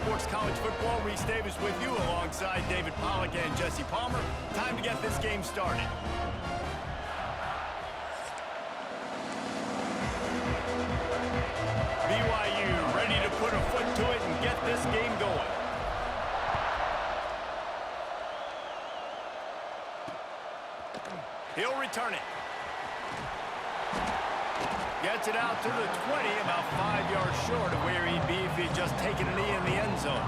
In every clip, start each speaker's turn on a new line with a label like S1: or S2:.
S1: Sports College Football. Reese Davis with you alongside David Pollack and Jesse Palmer. Time to get this game started. BYU ready to put a foot to it and get this game going. He'll return it. Gets it out to the 20, about 5 yards short of where he'd be if he'd just taken a knee in the end zone.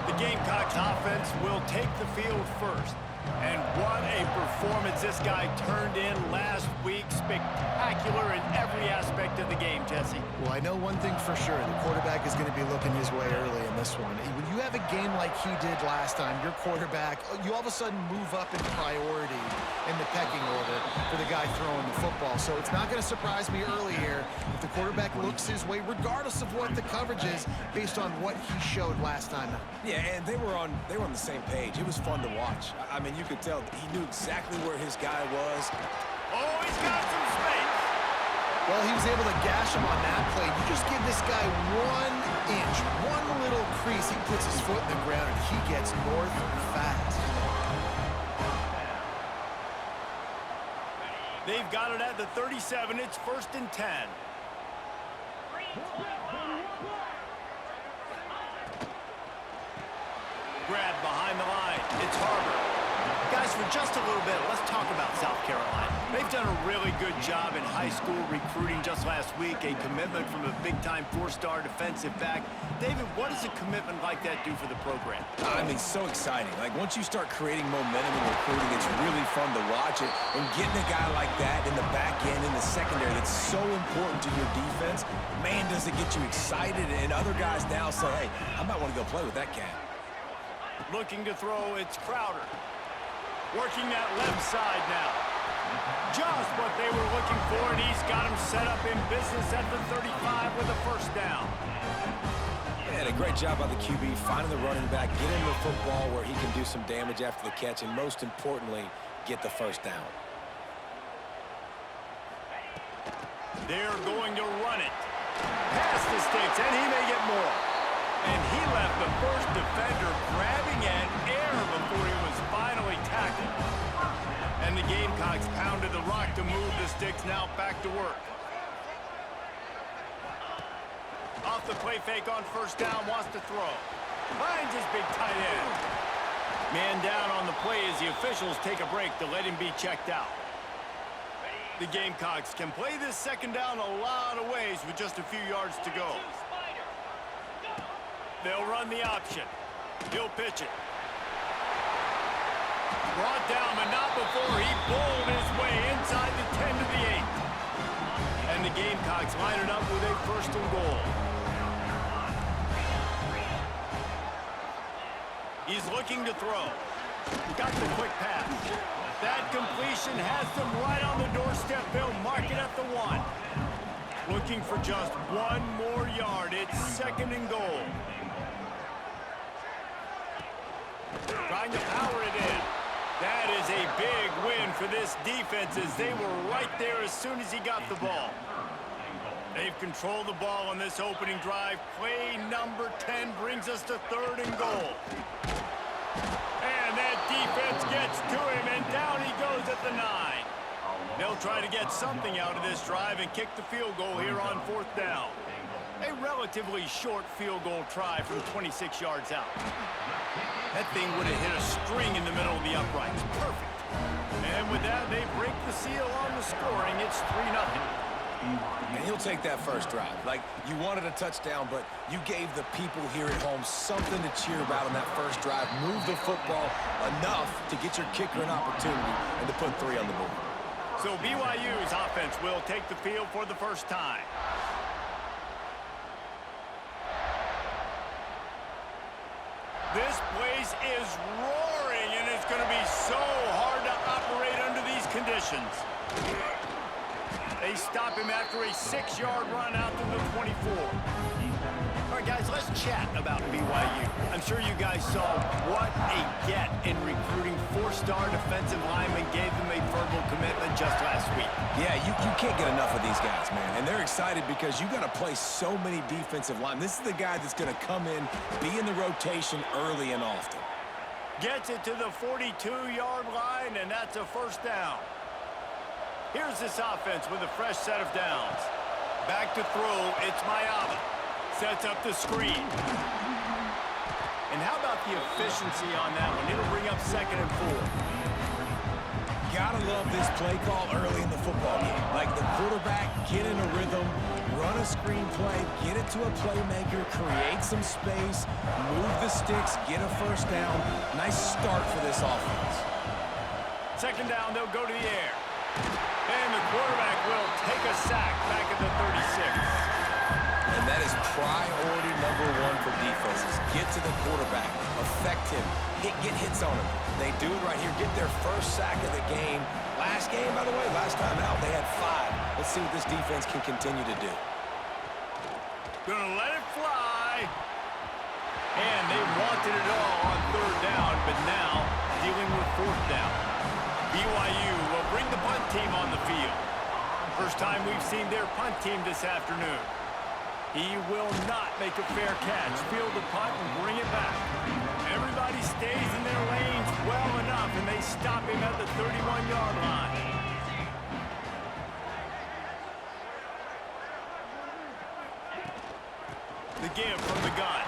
S1: The Gamecocks offense will take the field first. And what a performance this guy turned in last week. Spectacular in every aspect of the game, Jesse.
S2: Well, I know one thing for sure. The quarterback is going to be looking his way early in this one. When you have a game like he did last time, your quarterback, you all of a sudden move up in priority in the pecking order for the guy throwing the football. So it's not going to surprise me early here if the quarterback looks his way, regardless of what the coverage is, based on what he showed last time.
S3: Yeah, and they were on the same page. It was fun to watch. I mean, you could tell he knew exactly where his guy was.
S1: Oh, he's got some space.
S2: Well, he was able to gash him on that play. You just give this guy 1 inch, one little crease, he puts his foot in the ground, and he gets north fast.
S1: They've got it at the 37. It's 1st and 10. Grab behind the line. It's Harbor. Guys, for just a little bit, let's talk about South Carolina. They've done a really good job in high school recruiting just last week, a commitment from a big-time 4-star defensive back. David, what does a commitment like that do for the program?
S3: I mean, so exciting. Like, once you start creating momentum in recruiting, it's really fun to watch it. And getting a guy like that in the back end, in the secondary, that's so important to your defense, man, does it get you excited. And other guys now say, hey, I might want to go play with that cat.
S1: Looking to throw, it's Crowder. Working that left side now. Just what they were looking for, and he's got him set up in business at the 35 with a 1st down.
S3: Yeah, and a great job by the QB, finding the running back, getting the football where he can do some damage after the catch, and most importantly, get the 1st down.
S1: They're going to run it. Past the sticks, and he may get more. And he left the first defender grabbing at air before he was finally tackled. And the Gamecocks pounded the rock to move the sticks, now back to work. Off the play fake on 1st down, wants to throw. Finds his big tight end. Man down on the play as the officials take a break to let him be checked out. The Gamecocks can play this 2nd down a lot of ways with just a few yards to go. They'll run the option. He'll pitch it. Brought down, but not before he bowled his way inside the 10 to the 8. And the Gamecocks line it up with a 1st and goal. He's looking to throw. Got the quick pass. That completion has them right on the doorstep. They'll mark it at the 1. Looking for just 1 more yard. It's 2nd and goal. Trying to power it in. That is a big win for this defense as they were right there as soon as he got the ball. They've controlled the ball on this opening drive. Play number 10 brings us to 3rd and goal. And that defense gets to him, and down he goes at the 9. They'll try to get something out of this drive and kick the field goal here on 4th down. A relatively short field goal try from 26 yards out. That thing would have hit a string in the middle of the uprights. Perfect. And with that, they break the seal on the scoring. It's 3-0.
S3: And he'll take that 1st drive. Like, you wanted a touchdown, but you gave the people here at home something to cheer about on that 1st drive. Move the football enough to get your kicker an opportunity and to put 3 on the board.
S1: So BYU's offense will take the field for the 1st time. This place is roaring, and it's going to be so hard to operate under these conditions. They stop him after a 6-yard run out to the 24. All right, guys, let's chat about BYU. I'm sure you guys saw what a get in recruiting 4-star defensive linemen gave them a verbal commitment just last week.
S3: Yeah, you can't get enough of these guys, man. And they're excited because you got to play so many defensive linemen. This is the guy that's going to come in, be in the rotation early and often.
S1: Gets it to the 42-yard line, and that's a first down. Here's this offense with a fresh set of downs. Back to throw, it's Mayava. Sets up the screen. And how about the efficiency on that one? It'll bring up 2nd and 4.
S3: Gotta love this play call early in the football game. Like the quarterback, get in a rhythm, run a screen play, get it to a playmaker, create some space, move the sticks, get a first down. Nice start for this offense.
S1: 2nd down, they'll go to the air. And the quarterback will take a sack back at the 36.
S3: And that is priority number 1 for defenses. Get to the quarterback, affect him, get hits on him. They do it right here, get their first sack of the game. Last game, by the way, last time out, they had 5. Let's see what this defense can continue to do.
S1: Gonna let it fly. And they wanted it all on 3rd down, but now dealing with 4th down. BYU will bring the punt team on the field. First time we've seen their punt team this afternoon. He will not make a fair catch. Field the punt and bring it back. Everybody stays in their lanes well enough, and they stop him at the 31-yard line. The give from the gun.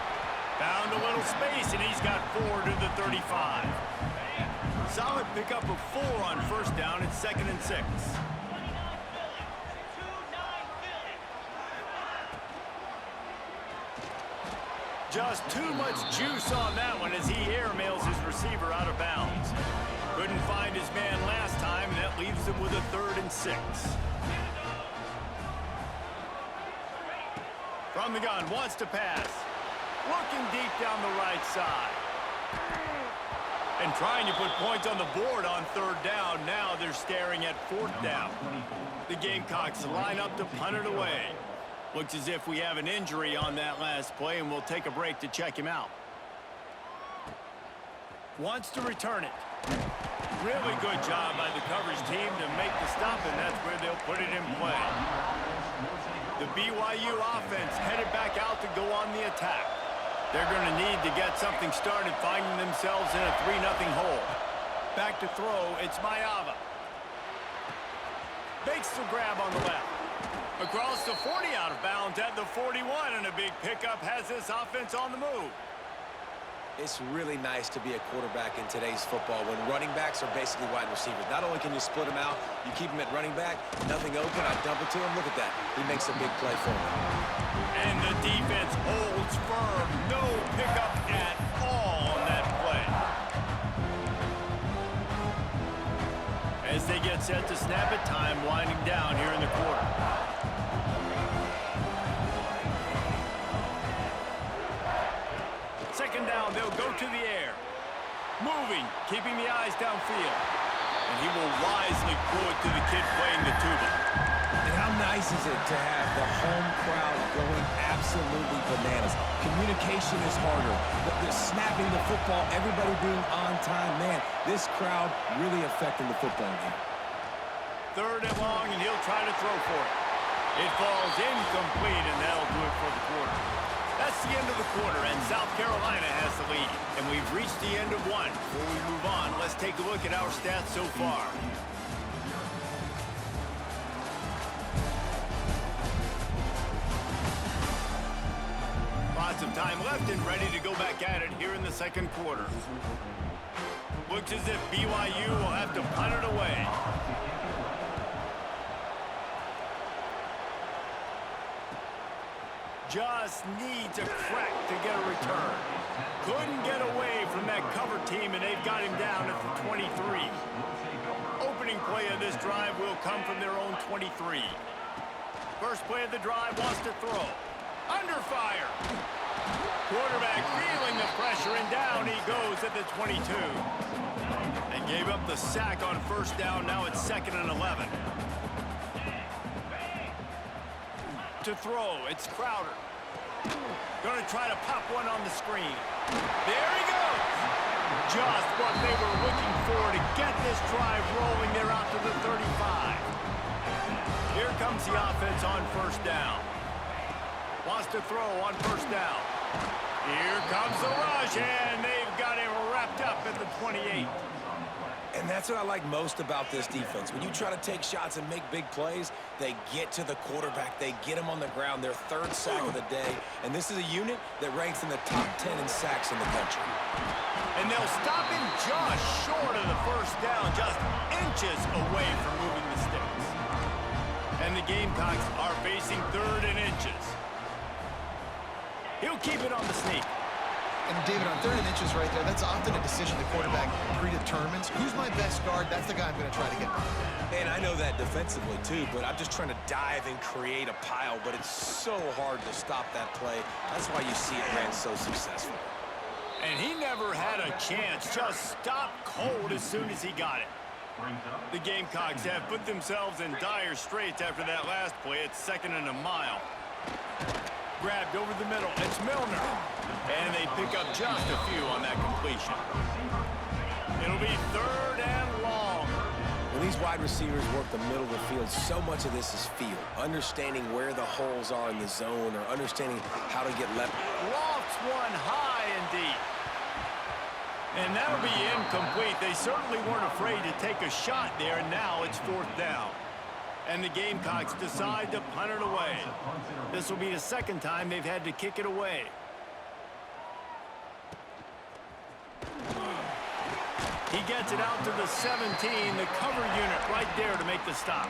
S1: Found a little space, and he's got 4 to the 35. Solid pickup of 4 on 1st down. It's 2nd and 6. Just too much juice on that one as he airmails his receiver out of bounds. Couldn't find his man last time, and that leaves him with a 3rd and 6. From the gun, wants to pass. Looking deep down the right side. And trying to put points on the board on 3rd down. Now they're staring at 4th down. The Gamecocks line up to punt it away. Looks as if we have an injury on that last play, and we'll take a break to check him out. Wants to return it. Really good job by the coverage team to make the stop, and that's where they'll put it in play. The BYU offense headed back out to go on the attack. They're going to need to get something started, finding themselves in a 3-0 hole. Back to throw, it's Mayava. Makes the grab on the left. Across the 40, out of bounds at the 41, and a big pickup has this offense on the move.
S3: It's really nice to be a quarterback in today's football when running backs are basically wide receivers. Not only can you split them out, you keep them at running back, nothing open, I dump it to him. Look at that. He makes a big play for me.
S1: And the defense holds firm. No pickup at all on that play. As they get set to snap it, time winding down here in the quarter. Second down, they'll go to the air. Moving, keeping the eyes downfield. And he will wisely throw it to the kid playing the tuba.
S3: And how nice is it to have the home crowd going absolutely bananas? Communication is harder. The snapping the football, everybody being on time. Man, this crowd really affecting the football game.
S1: 3rd and long, and he'll try to throw for it. It falls incomplete, and that'll do it for the quarter. That's the end of the quarter, and South Carolina has the lead. And we've reached the end of one. Before we move on, let's take a look at our stats so far. Lots of time left and ready to go back at it here in the 2nd quarter. Looks as if BYU will have to punt it away. Just needs a crack to get a return. Couldn't get away from that cover team, and they've got him down at the 23. Opening play of this drive will come from their own 23. First play of the drive, wants to throw. Under fire. Quarterback feeling the pressure, and down he goes at the 22. And gave up the sack on 1st down. Now it's 2nd and 11. To throw, it's Crowder. Going to try to pop one on the screen. There he goes. Just what they were looking for to get this drive rolling. They're out to the 35. Here comes the offense on first down. Wants to throw on first down. Here comes the rush, and they've got him wrapped up at the 28.
S3: And that's what I like most about this defense. When you try to take shots and make big plays, they get to the quarterback. They get him on the ground, their third sack of the day. And this is a unit that ranks in the top 10 in sacks in the country.
S1: And they'll stop him just short of the first down, just inches away from moving the sticks. And the Gamecocks are facing third and inches. He'll keep it on the sneak.
S2: And David, on third and inches right there, that's often a decision the quarterback predetermines. Who's my best guard? That's the guy I'm going to try to get by.
S3: And I know that defensively too, but I'm just trying to dive and create a pile, but it's so hard to stop that play. That's why you see it ran so successful.
S1: And he never had a chance, just stopped cold as soon as he got it. The Gamecocks have put themselves in dire straits after that last play. It's 2nd and a mile. Grabbed over the middle. It's Milner. And they pick up just a few on that completion. It'll be 3rd and long.
S3: When these wide receivers work the middle of the field, so much of this is feel. Understanding where the holes are in the zone or understanding how to get left.
S1: Lofts one high and deep. And that'll be incomplete. They certainly weren't afraid to take a shot there. And now it's 4th down. And the Gamecocks decide to punt it away. This will be the 2nd time they've had to kick it away. He gets it out to the 17, the cover unit right there to make the stop.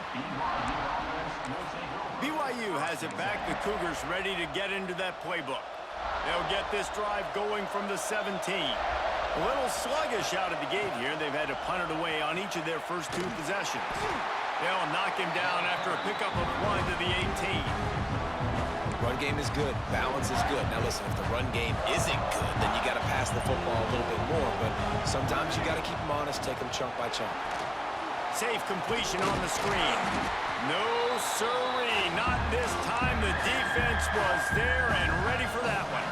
S1: BYU has it back. The Cougars ready to get into that playbook. They'll get this drive going from the 17. A little sluggish out of the gate here. They've had to punt it away on each of their first 2 possessions. They'll knock him down after a pickup of 1 to the 18.
S3: Run game is good. Balance is good. Now listen, if the run game isn't good, then you got to pass the football a little bit more. But sometimes you got to keep them honest, take them chunk by chunk.
S1: Safe completion on the screen. No siree, not this time. The defense was there and ready for that one.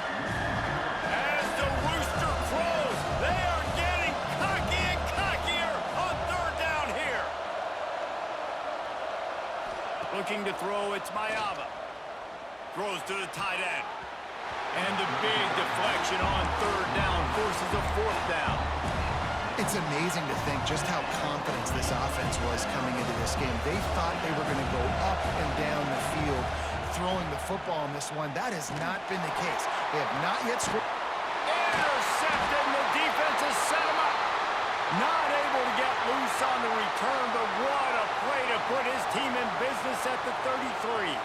S1: As the rooster crows, they are getting cocky and cockier on 3rd down here. Looking to throw, it's Mayava. Throws to the tight end. And the big deflection on 3rd down forces a 4th down.
S2: It's amazing to think just how confident this offense was coming into this game. They thought they were going to go up and down the field throwing the football in this one. That has not been the case. They have not yet scored.
S1: Intercepted, and the defense has set him up. Not able to get loose on the return, but what a play to put his team in business at the 33.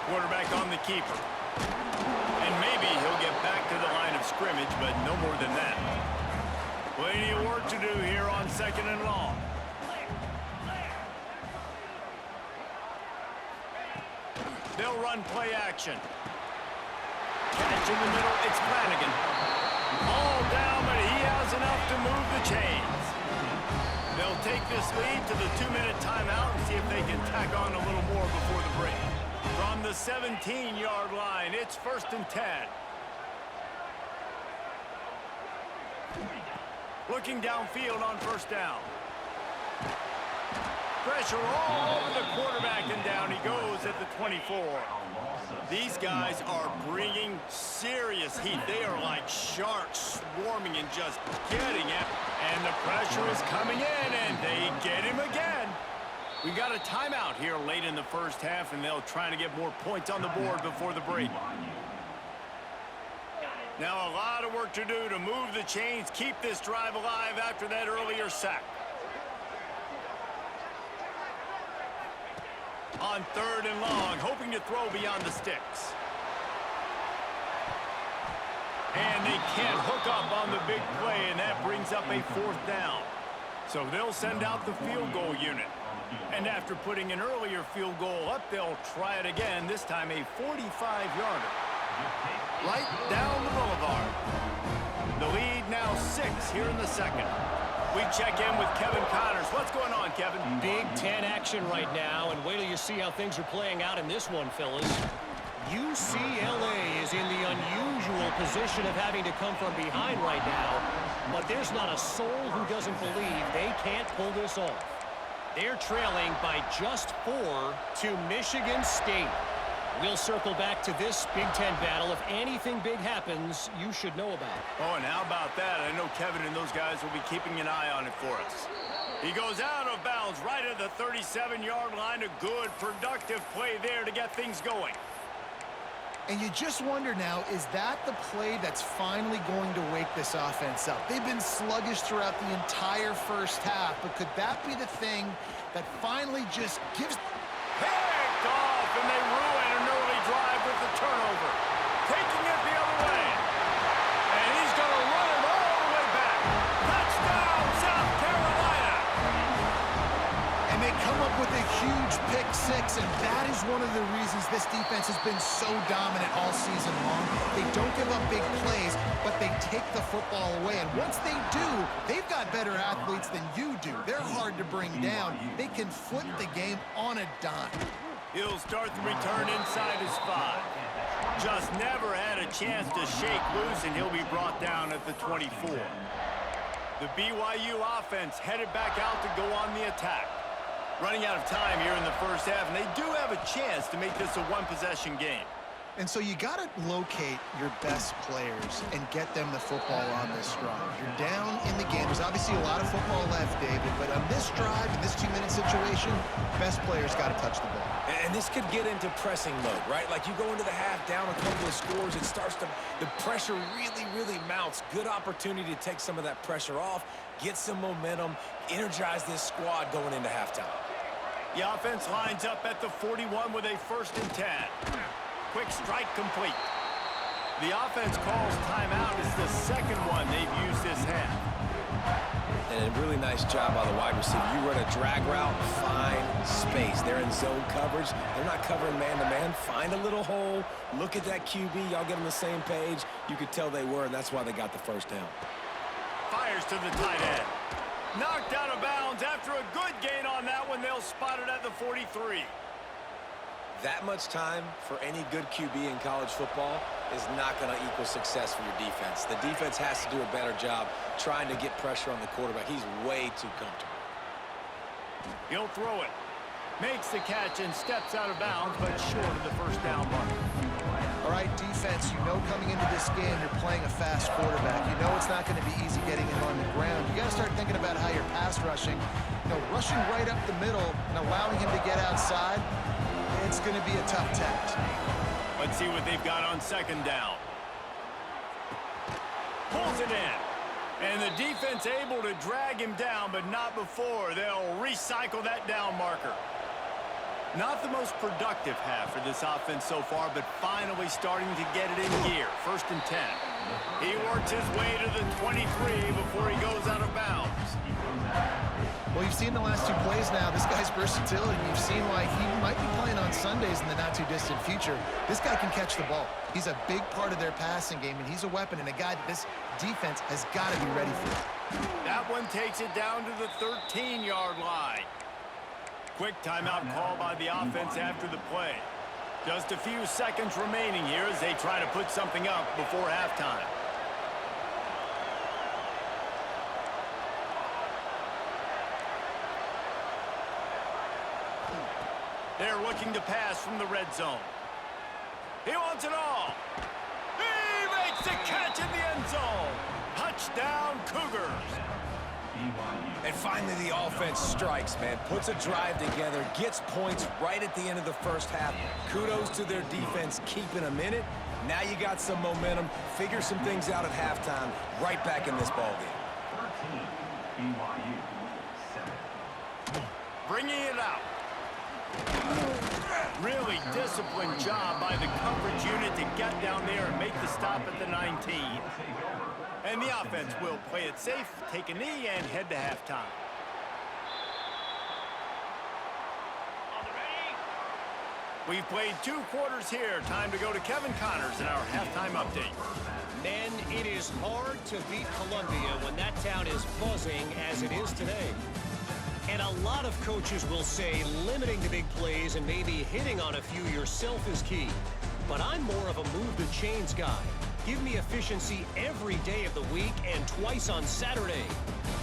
S1: Quarterback on the keeper. And maybe he'll get back to the line of scrimmage, but no more than that. Plenty of work to do here on 2nd and long. They'll run play action. Catch in the middle, it's Flanagan. All down, but he has enough to move the chains. They'll take this lead to the 2-minute timeout and see if they can tack on a little more before the break. From the 17-yard line, it's 1st and 10. Looking downfield on 1st down. Pressure all over the quarterback, and down he goes at the 24. These guys are bringing serious heat. They are like sharks swarming and just getting it. And the pressure is coming in, and they get him again. We got a timeout here late in the first half, and they'll try to get more points on the board before the break. Now a lot of work to do to move the chains, keep this drive alive after that earlier sack. On 3rd and long, hoping to throw beyond the sticks. And they can't hook up on the big play, and that brings up a 4th down. So they'll send out the field goal unit. And after putting an earlier field goal up, they'll try it again, this time a 45-yarder. Right down the boulevard. The lead now 6 here in the 2nd. We check in with Kevin Connors. What's going on, Kevin?
S4: Big Ten action right now, and wait till you see how things are playing out in this one, fellas. UCLA is in the unusual position of having to come from behind right now, but there's not a soul who doesn't believe they can't pull this off. They're trailing by just 4 to Michigan State. We'll circle back to this Big Ten battle. If anything big happens, you should know about it.
S1: Oh, and how about that? I know Kevin and those guys will be keeping an eye on it for us. He goes out of bounds right at the 37-yard line. A good, productive play there to get things going.
S2: And you just wonder now, is that the play that's finally going to wake this offense up? They've been sluggish throughout the entire first half, but could that be the thing that finally just gives...
S1: Picked off, and they ruin an early drive with the turnover. Taking it the other way. And he's going to run it all the way back. Touchdown, South Carolina.
S2: And they come up with a huge pick six, and that is one of the reasons this defense has been so dominant all season long. They don't give up big plays, but they take the football away. And once they do, they've got better athletes than you do. They're hard to bring down. They can flip the game on a dime.
S1: He'll start the return inside his 5. Just never had a chance to shake loose, and he'll be brought down at the 24. The BYU offense headed back out to go on the attack. Running out of time here in the first half, and they do have a chance to make this a one-possession game.
S2: And so you got to locate your best players and get them the football on this drive. You're down in the game. There's obviously a lot of football left, David, but on this drive, in this 2-minute situation, best players got to touch the ball.
S3: And this could get into pressing mode, right? Like you go into the half down a couple of scores, it starts to, the pressure really mounts. Good opportunity to take some of that pressure off, get some momentum, energize this squad going into halftime.
S1: The offense lines up at the 41 with a 1st and 10. Quick strike complete. The offense calls timeout. It's the second one they've used this half.
S3: And a really nice job by the wide receiver. You run a drag route, find space. They're in zone coverage. They're not covering man-to-man. Find a little hole. Look at that QB. Y'all get on the same page. You could tell they were, and that's why they got the first down.
S1: Fires to the tight end. Knocked out of bounds after a good gain on that one. They'll spot it at the 43.
S3: That much time for any good QB in college football is not going to equal success for your defense. The defense has to do a better job trying to get pressure on the quarterback. He's way too comfortable.
S1: He'll throw it. Makes the catch and steps out of bounds, but short of the first down mark.
S2: All right, defense, you know coming into this game you're playing a fast quarterback. You know it's not going to be easy getting him on the ground. You got to start thinking about how you're pass rushing. You know, rushing right up the middle and allowing him to get outside, it's going to be a tough task.
S1: Let's see what they've got on 2nd down. Pulls it in. And the defense able to drag him down, but not before. They'll recycle that down marker. Not the most productive half for this offense so far, but finally starting to get it in gear. 1st and 10. He works his way to the 23 before he goes out of bounds.
S2: Well, you've seen the last 2 plays now. This guy's versatility. You've seen why he might be playing on Sundays in the not-too-distant future. This guy can catch the ball. He's a big part of their passing game, and he's a weapon and a guy that this defense has got to be ready for.
S1: That one takes it down to the 13-yard line. Quick timeout call by the offense after the play. Just a few seconds remaining here as they try to put something up before halftime. They're looking to pass from the red zone. He wants it all. He makes the catch in the end zone. Touchdown, Cougars.
S3: And finally, the offense strikes, man. Puts a drive together, gets points right at the end of the first half. Kudos to their defense keeping them in it. Now you got some momentum. Figure some things out at halftime. Right back in this ballgame.
S1: Bringing it out. Really disciplined job by the coverage unit to get down there and make the stop at the 19. And the offense will play it safe, take a knee, and head to halftime. We've played 2 quarters here. Time to go to Kevin Connors in our halftime update.
S4: Men, it is hard to beat Columbia when that town is buzzing as it is today. And a lot of coaches will say limiting the big plays and maybe hitting on a few yourself is key. But I'm more of a move the chains guy. Give me efficiency every day of the week and twice on Saturday.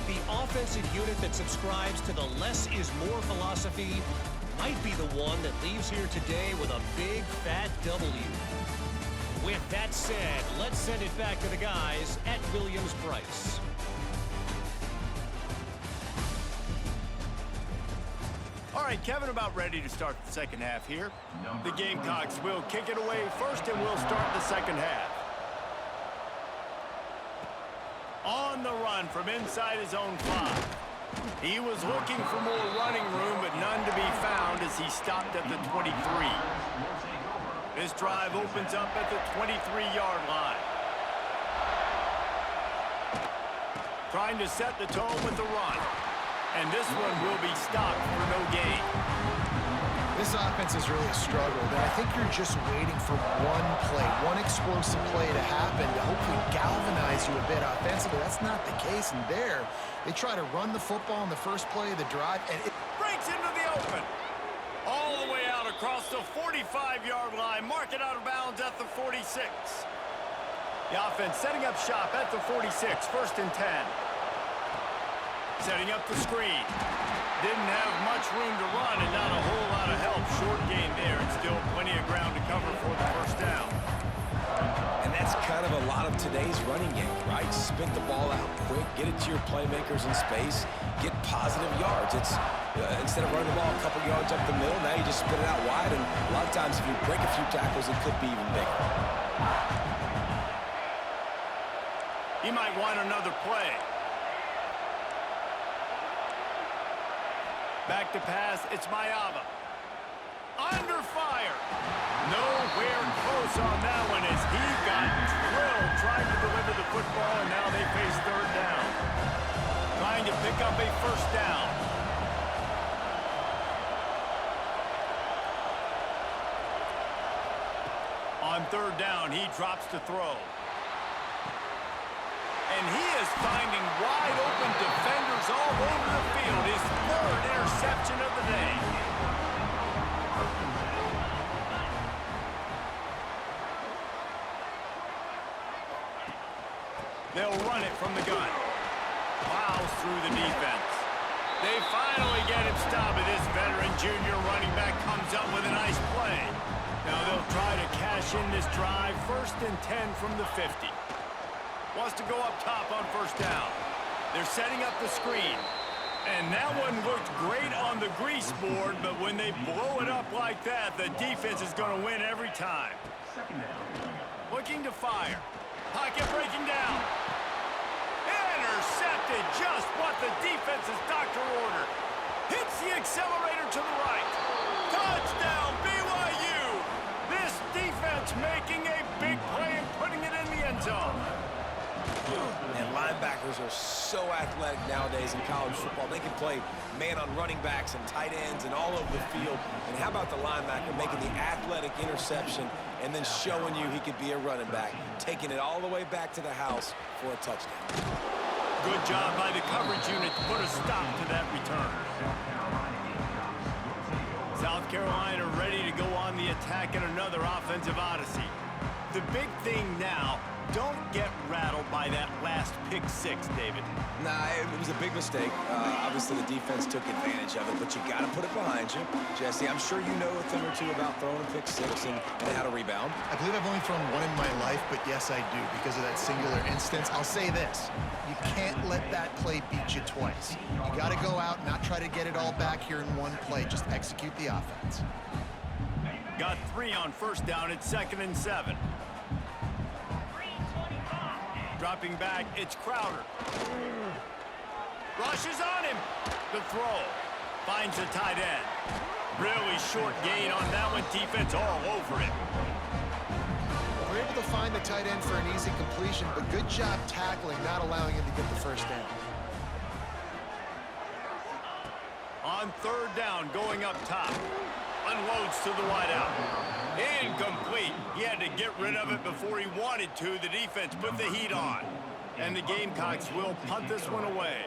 S4: The offensive unit that subscribes to the less is more philosophy might be the one that leaves here today with a big fat W. With that said, let's send it back to the guys at Williams-Brice.
S1: All right, Kevin, about ready to start the second half here. The Gamecocks will kick it away first, and we'll start the second half. On the run from inside his own 5. He was looking for more running room, but none to be found as he stopped at the 23. This drive opens up at the 23-yard line. Trying to set the tone with the run. And this one will be stopped for no gain.
S2: This offense has really struggled, and I think you're just waiting for one play, one explosive play to happen to hopefully galvanize you a bit offensively. That's not the case, and there, they try to run the football in the first play of the drive, and it
S1: breaks into the open. All the way out across the 45-yard line. Mark it out of bounds at the 46. The offense setting up shop at the 46, 1st and 10. Setting up the screen. Didn't have much room to run and not a whole lot of help. Short gain there and still plenty of ground to cover for the 1st down.
S3: And that's kind of a lot of today's running game, right? Spit the ball out quick, get it to your playmakers in space, get positive yards. It's instead of running the ball a couple yards up the middle, now you just spit it out wide, and a lot of times if you break a few tackles, it could be even bigger.
S1: He might want another play. Back to pass, it's Mayava. Under fire. Nowhere close on that one as he got drilled trying to deliver the football, and now they face 3rd down. Trying to pick up a 1st down. On 3rd down, he drops to throw. And he is finding wide open defenders all over the field. His 3rd interception of the day. They'll run it from the gun. Plows through the defense. They finally get him stopped, and this veteran junior running back comes up with a nice play. Now they'll try to cash in this drive. 1st and 10 from the 50. Wants to go up top on 1st down. They're setting up the screen. And that one looked great on the grease board, but when they blow it up like that, the defense is going to win every time. Looking to fire. Pocket breaking down. Intercepted, just what the defense's doctor ordered. Hits the accelerator to the right. Touchdown, BYU! This defense making a big play and putting it in the end zone.
S3: And linebackers are so athletic nowadays in college football. They can play man on running backs and tight ends and all over the field. And how about the linebacker making the athletic interception and then showing you he could be a running back, taking it all the way back to the house for a touchdown.
S1: Good job by the coverage unit to put a stop to that return. South Carolina ready to go on the attack in another offensive odyssey. The big thing now, don't get rattled by that last pick 6, David.
S3: Nah, it was a big mistake. Obviously, the defense took advantage of it, but you got to put it behind you. Jesse, I'm sure you know a thing or two about throwing a pick 6 and how to rebound.
S2: I believe I've only thrown one in my life, but yes, I do because of that singular instance. I'll say this. You can't let that play beat you twice. You got to go out and not try to get it all back here in one play. Just execute the offense.
S1: Got 3 on 1st down. It's 2nd and 7. Dropping back, it's Crowder. Rushes on him. The throw. Finds the tight end. Really short gain on that one. Defense all over it.
S2: We're able to find the tight end for an easy completion, but good job tackling, not allowing him to get the 1st down.
S1: On 3rd down, going up top. unloads to the wideout. Incomplete. He had to get rid of it before he wanted to. The defense put the heat on. And the Gamecocks will punt this one away.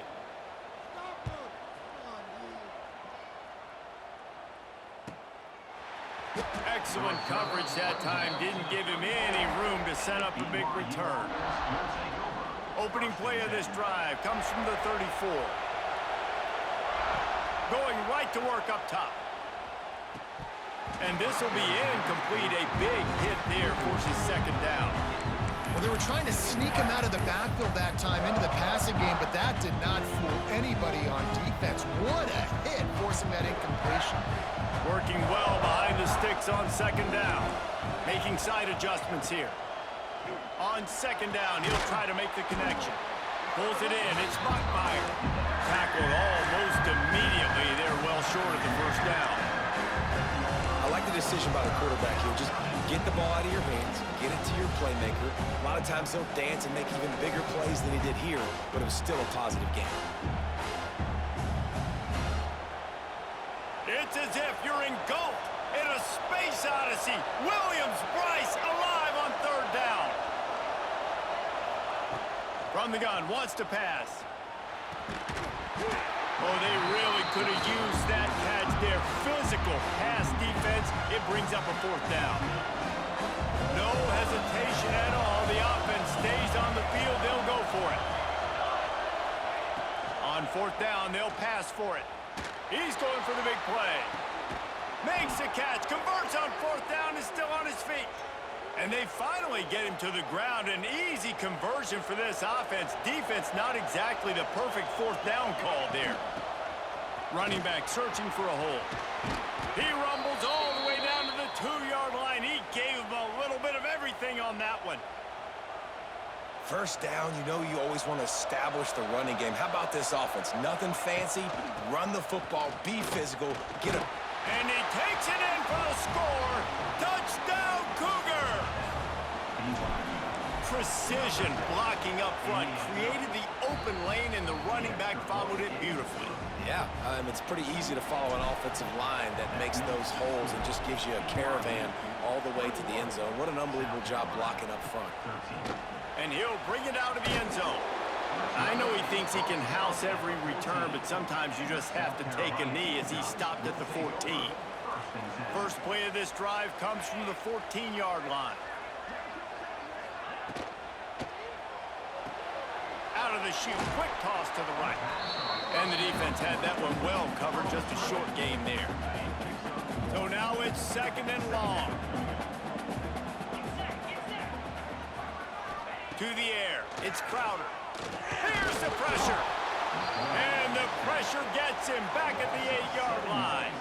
S1: Excellent coverage that time. Didn't give him any room to set up a big return. Opening play of this drive comes from the 34. Going right to work up top. And this will be incomplete. A big hit there forces second down.
S2: Well, they were trying to sneak him out of the backfield that time into the passing game, but that did not fool anybody on defense. What a hit, forcing that incompletion.
S1: Working well behind the sticks on second down. Making side adjustments here. On second down, he'll try to make the connection. Pulls it in. It's Buckmeyer. Tackled almost immediately. They're well short of the first down.
S3: I like the decision by the quarterback here. Just get the ball out of your hands, get it to your playmaker. A lot of times he'll dance and make even bigger plays than he did here, but it was still a positive game.
S1: It's as if you're engulfed in a space odyssey. Williams-Brice alive on third down. From the gun, wants to pass. Oh, they really could have used that catch there. Physical pass defense. It brings up a fourth down. No hesitation at all. The offense stays on the field. They'll go for it. On fourth down, they'll pass for it. He's going for the big play. Makes a catch. Converts on fourth down. Is still on his feet. And they finally get him to the ground. An easy conversion for this offense. Defense not exactly the perfect fourth down call there. Running back searching for a hole. He rumbles all the way down to the 2-yard line. He gave him a little bit of everything on that one.
S3: First down, you know you always want to establish the running game. How about this offense? Nothing fancy. Run the football. Be physical. Get a...
S1: And he takes it in for the score. Touchdown, Cougar! Precision blocking up front. Created the open lane, and the running back followed it beautifully.
S3: Yeah, it's pretty easy to follow an offensive line that makes those holes and just gives you a caravan all the way to the end zone. What an unbelievable job blocking up front.
S1: And he'll bring it out of the end zone. I know he thinks he can house every return, but sometimes you just have to take a knee as he stopped at the 14. First play of this drive comes from the 14-yard line. Out of the chute, quick toss to the right. And the defense had that one well covered, just a short gain there. So now it's second and long. To the air, it's Crowder. Here's the pressure. And the pressure gets him back at the 8-yard line.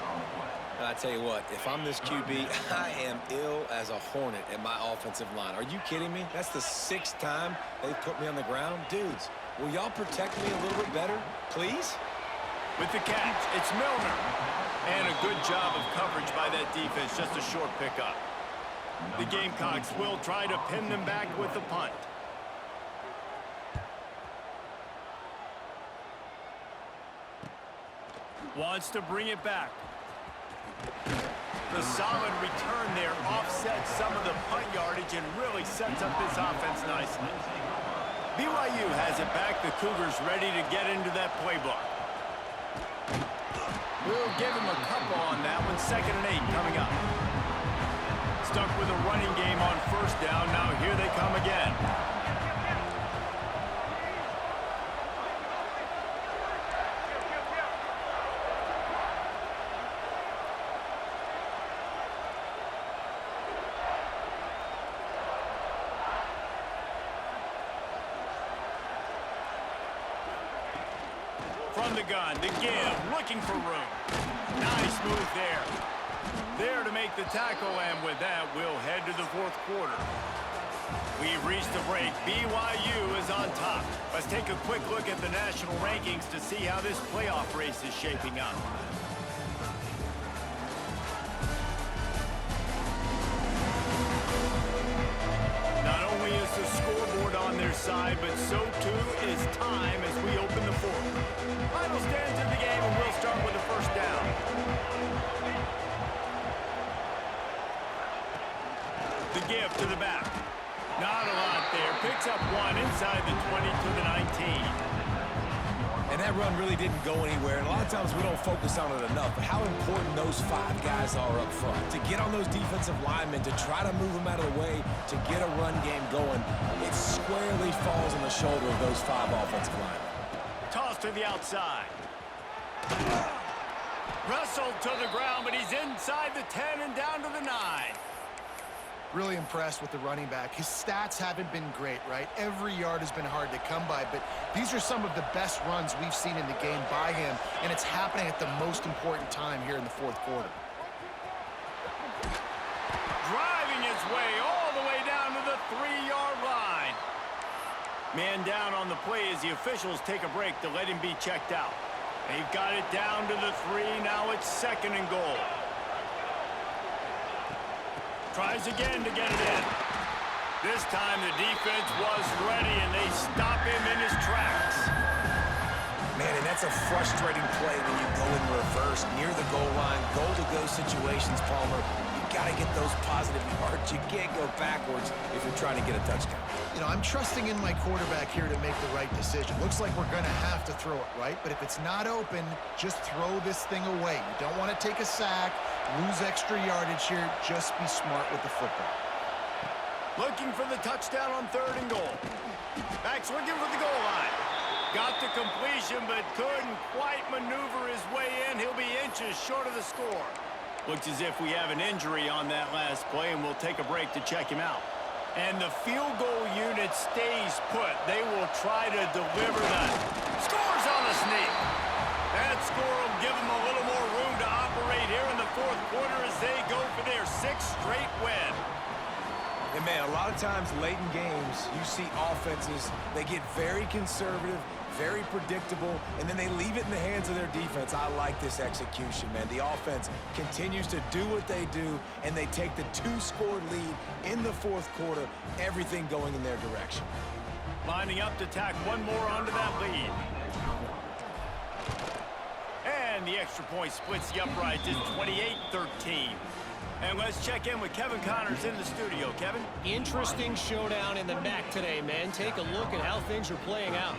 S3: I tell you what, if I'm this QB, I am ill as a hornet at my offensive line. Are you kidding me? That's the 6th time they've put me on the ground. Dudes, will y'all protect me a little bit better, please?
S1: With the catch, it's Milner. And a good job of coverage by that defense, just a short pickup. The Gamecocks will try to pin them back with the punt. Wants to bring it back. The solid return there offsets some of the punt yardage and really sets up this offense nicely. BYU has it back. The Cougars ready to get into that playbook. We'll give him a couple on that one. 2nd and 8 coming up. Stuck with a running game on first down. Now here they come again. From the gun, the give, looking for room. Nice move there. There to make the tackle, and with that, we'll head to the 4th quarter. We've reached the break. BYU is on top. Let's take a quick look at the national rankings to see how this playoff race is shaping up. Not only is the scoreboard on their side, but so too is time as we open the 4th. Final stands in the game, and we'll start with the first down. The give to the back. Not a lot there. Picks up one inside the 20 to the 19.
S3: And that run really didn't go anywhere. And a lot of times we don't focus on it enough. But how important those 5 guys are up front. To get on those defensive linemen, to try to move them out of the way, to get a run game going, it squarely falls on the shoulder of those 5 offensive linemen.
S1: Toss to the outside. Wrestled to the ground, but he's inside the 10 and down to the 9.
S2: Really impressed with the running back. His stats haven't been great, right? Every yard has been hard to come by, but these are some of the best runs we've seen in the game by him, and it's happening at the most important time here in the fourth quarter.
S1: Driving his way all the way down to the 3-yard line. Man down on the play as the officials take a break to let him be checked out. They've got it down to the 3. Now it's 2nd and goal. Tries again to get it in. This time the defense was ready, and they stop him in his tracks.
S3: Man, and that's a frustrating play when you go in reverse near the goal line, goal-to-go situations, Palmer. You got to get those positive yards. You can't go backwards if you're trying to get a touchdown.
S2: You know, I'm trusting in my quarterback here to make the right decision. Looks like we're going to have to throw it, right? But if it's not open, just throw this thing away. You don't want to take a sack, lose extra yardage here. Just be smart with the football.
S1: Looking for the touchdown on 3rd and goal. Backs looking for the goal line. Got the completion, but couldn't quite maneuver his way in. He'll be inches short of the score. Looks as if we have an injury on that last play, and we'll take a break to check him out. And the field goal unit stays put. They will try to deliver that. Scores on the sneak. That score will give them a little more room to operate here in the fourth quarter as they go for their 6th straight win.
S3: And, man, a lot of times late in games, you see offenses, they get very conservative, very predictable, and then they leave it in the hands of their defense. I like this execution, man. The offense continues to do what they do, and they take the 2-score lead in the fourth quarter, everything going in their direction.
S1: Lining up to tack one more onto that lead. And the extra point splits the uprights. It's 28-13. And let's check in with Kevin Connors in the studio. Kevin?
S4: Interesting showdown in the MAC today, man. Take a look at how things are playing out.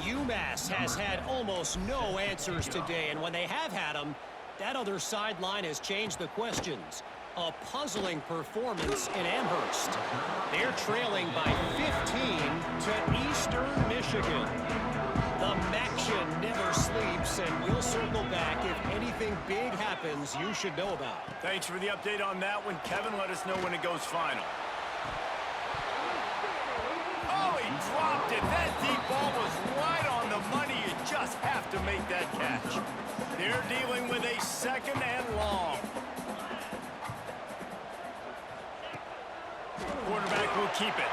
S4: UMass has had almost no answers today, and when they have had them, that other sideline has changed the questions. A puzzling performance in Amherst. They're trailing by 15 to Eastern Michigan. The MACtion never sleeps, and we'll circle back if anything big happens you should know about.
S1: Thanks for the update on that one, Kevin. Let us know when it goes final. Oh, he dropped it. That deep ball was right on the money. You just have to make that catch. They're dealing with a 2nd and long. Quarterback will keep it.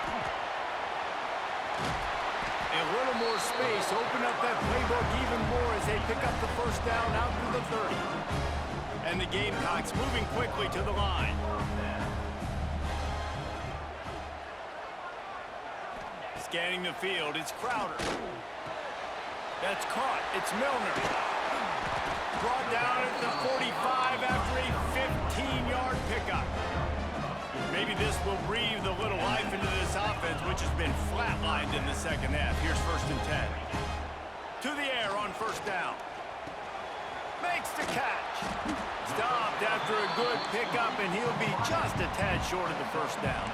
S1: A little more space, open up that playbook even more as they pick up the 1st down out to the 30. And the Gamecocks moving quickly to the line. Scanning the field, it's Crowder. That's caught, it's Milner. Brought down at the 45 after a 15-yard pickup. Maybe this will breathe a little life into this offense, which has been flatlined in the 2nd half. Here's 1st and 10. To the air on 1st down. Makes the catch. Stopped after a good pickup, and he'll be just a tad short of the 1st down.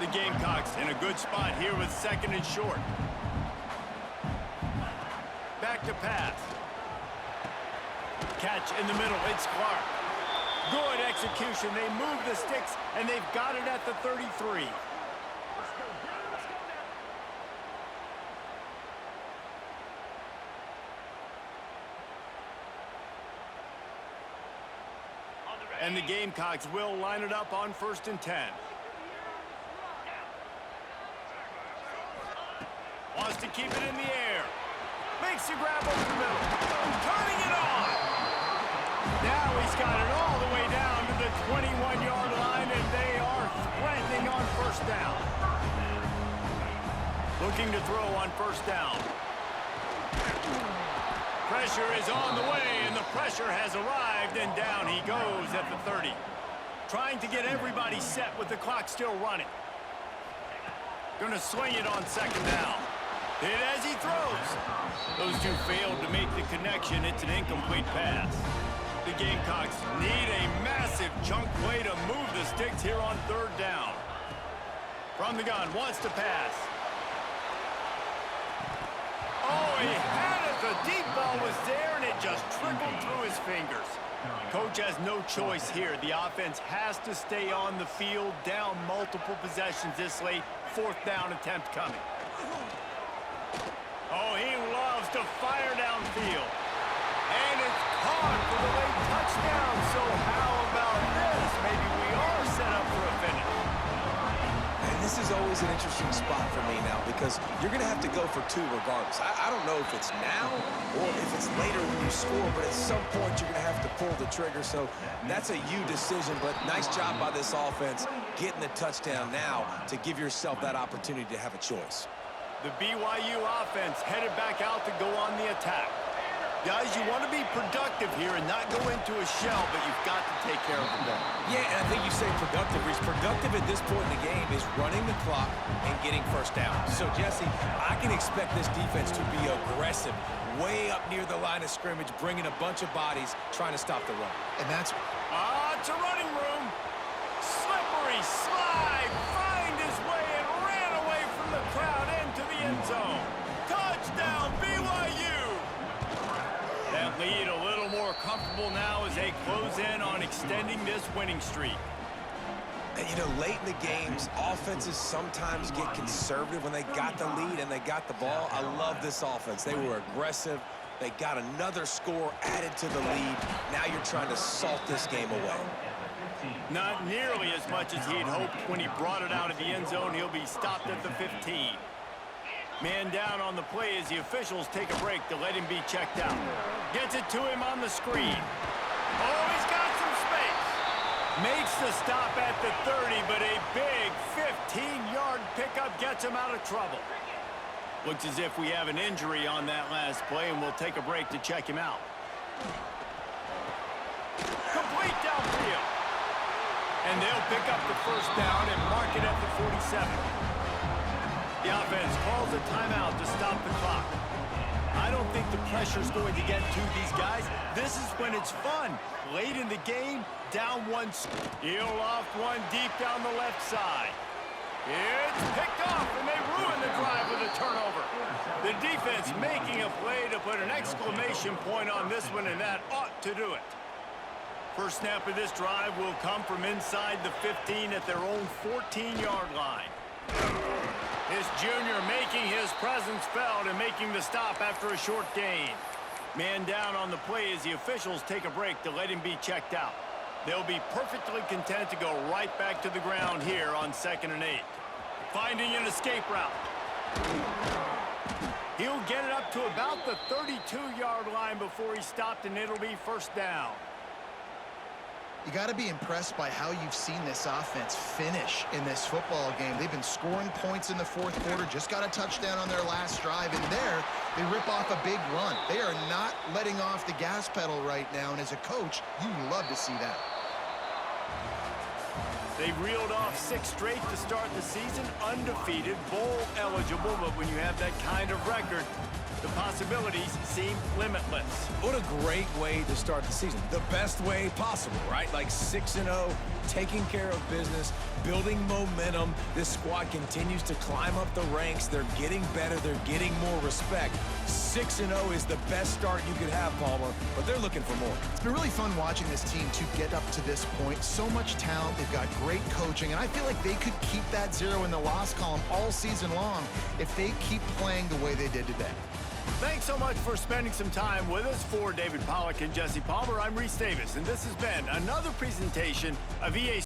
S1: The Gamecocks in a good spot here with 2nd and short. Back to pass. Catch in the middle. It's Clark. Good execution. They move the sticks, and they've got it at the 33. And the Gamecocks will line it up on 1st and 10. Wants to keep it in the air. Makes the grab over the middle. Turning it on. Now he's got it all the way down to the 21-yard line, and they are threatening on 1st down. Looking to throw on 1st down. Pressure is on the way, and the pressure has arrived, and down he goes at the 30. Trying to get everybody set with the clock still running. Gonna swing it on second down. Hit as he throws. Those two failed to make the connection. It's an incomplete pass. The Gamecocks need a massive chunk play to move the sticks here on third down. From the gun, wants to pass. Oh, he had it. The deep ball was there, and it just trickled through his fingers. Coach has no choice here. The offense has to stay on the field, down multiple possessions this late. Fourth down attempt coming. Oh, he loves to fire downfield. And it's caught for the late touchdown. So how about this? Maybe we are set up for a finish.
S3: And this is always an interesting spot for me now because you're going to have to go for two regardless. I don't know if it's now or if it's later when you score, but at some point you're going to have to pull the trigger. So that's a you decision, but nice job by this offense getting the touchdown now to give yourself that opportunity to have a choice.
S1: The BYU offense headed back out to go on the attack. Guys, you want to be productive here and not go into a shell, but you've got to take care of the ball.
S3: Yeah, and I think you say productive. Reece. Productive at this point in the game is running the clock and getting first down. So, Jesse, I can expect this defense to be aggressive, way up near the line of scrimmage, bringing a bunch of bodies, trying to stop the run.
S2: And that's...
S1: It's a running room. Slippery slide, find his way and ran away from the crowd into the end zone. Touchdown, BYU! That lead a little more comfortable now as they close in on extending this winning streak.
S3: And, you know, late in the games, offenses sometimes get conservative when they got the lead and they got the ball. I love this offense. They were aggressive. They got another score added to the lead. Now you're trying to salt this game away.
S1: Not nearly as much as he'd hoped when he brought it out of the end zone. He'll be stopped at the 15. Man down on the play as the officials take a break to let him be checked out. Gets it to him on the screen. Oh, he's got some space. Makes the stop at the 30, but a big 15-yard pickup gets him out of trouble. Looks as if we have an injury on that last play, and we'll take a break to check him out. Complete downfield. And they'll pick up the first down and mark it at the 47. The offense calls a timeout to stop the clock. I don't think the pressure's going to get to these guys. This is when it's fun. Late in the game, down one. He'll loft one deep down the left side. It's picked off, and they ruin the drive with a turnover. The defense making a play to put an exclamation point on this one, and that ought to do it. First snap of this drive will come from inside the 15 at their own 14-yard line. This junior making his presence felt and making the stop after a short gain. Man down on the play as the officials take a break to let him be checked out. They'll be perfectly content to go right back to the ground here on 2nd and 8. Finding an escape route. He'll get it up to about the 32-yard line before he's stopped, and it'll be first down.
S2: You got to be impressed by how you've seen this offense finish in this football game. They've been scoring points in the fourth quarter, just got a touchdown on their last drive, and there they rip off a big run. They are not letting off the gas pedal right now, and as a coach, you love to see that.
S1: They reeled off 6 straight to start the season, undefeated, bowl eligible, but when you have that kind of record, the possibilities seem limitless.
S3: What a great way to start the season. The best way possible, right? Like 6-0, taking care of business, building momentum. This squad continues to climb up the ranks. They're getting better. They're getting more respect. 6-0 is the best start you could have, Palmer, but they're looking for more.
S2: It's been really fun watching this team to get up to this point. So much talent. They've got great coaching, and I feel like they could keep that 0 in the loss column all season long if they keep playing the way they did today.
S1: Thanks so much for spending some time with us. For David Pollack and Jesse Palmer, I'm Reese Davis, and this has been another presentation of EA